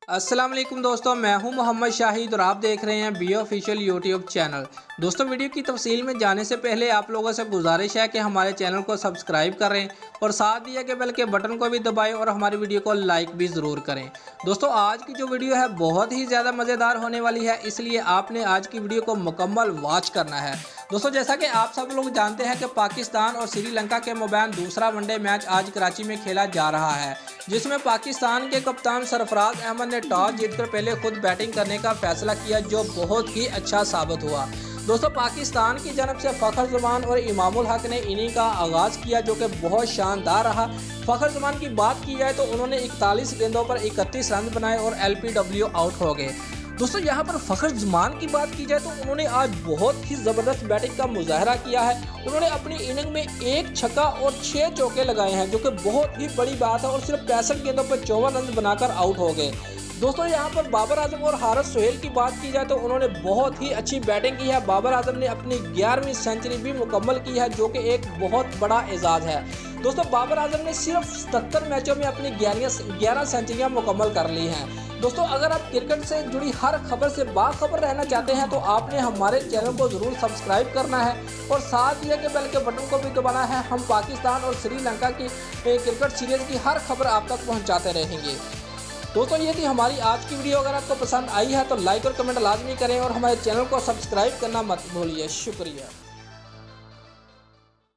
अस्सलाम वालेकुम दोस्तों, मैं हूं मोहम्मद शाहिद और आप देख रहे हैं बी ऑफिशियल यूट्यूब चैनल। दोस्तों, वीडियो की तफसील में जाने से पहले आप लोगों से गुजारिश है कि हमारे चैनल को सब्सक्राइब करें और साथ दिए गए बेल के बटन को भी दबाएं और हमारी वीडियो को लाइक भी ज़रूर करें। दोस्तों, आज की जो वीडियो है बहुत ही ज़्यादा मज़ेदार होने वाली है, इसलिए आपने आज की वीडियो को मुकम्मल वॉच करना है। दोस्तों, जैसा कि आप सब लोग जानते हैं कि पाकिस्तान और श्रीलंका के मबैन दूसरा वनडे मैच आज कराची में खेला जा रहा है, जिसमें पाकिस्तान के कप्तान सरफराज अहमद ने टॉस जीतकर पहले खुद बैटिंग करने का फैसला किया, जो बहुत ही अच्छा साबित हुआ। दोस्तों, पाकिस्तान की जानब से फ़खर जमान और इमामुल हक ने इनिंग का आगाज़ किया, जो कि बहुत शानदार रहा। फ़खर जमान की बात की जाए तो उन्होंने 41 गेंदों पर 31 रन बनाए और LPW आउट हो गए। दोस्तों, यहाँ पर फ़खर जमान की बात की जाए तो उन्होंने आज बहुत ही ज़बरदस्त बैटिंग का मुजाहरा किया है। उन्होंने अपनी इनिंग में 1 छक्का और 6 चौके लगाए हैं, जो कि बहुत ही बड़ी बात है, और सिर्फ 65 गेंदों पर 54 रन बनाकर आउट हो गए। दोस्तों, यहाँ पर बाबर आजम और हारिस सोहेल की बात की जाए तो उन्होंने बहुत ही अच्छी बैटिंग की है। बाबर आजम ने अपनी 11वीं सेंचुरी भी मुकम्मल की है, जो कि एक बहुत बड़ा एजाज़ है। दोस्तों, बाबर आजम ने सिर्फ 77 मैचों में अपनी 11 सेंचुरियाँ मुकम्मल कर ली हैं। दोस्तों, अगर आप क्रिकेट से जुड़ी हर खबर से बाखबर रहना चाहते हैं तो आपने हमारे चैनल को ज़रूर सब्सक्राइब करना है और साथ दिए गए बेल के बटन को भी दबाना है। हम पाकिस्तान और श्रीलंका की क्रिकेट सीरीज़ की हर खबर आप तक पहुंचाते रहेंगे। दोस्तों, ये थी हमारी आज की वीडियो। अगर आपको पसंद आई है तो लाइक और कमेंट लाजमी करें और हमारे चैनल को सब्सक्राइब करना मत भूलिए। शुक्रिया।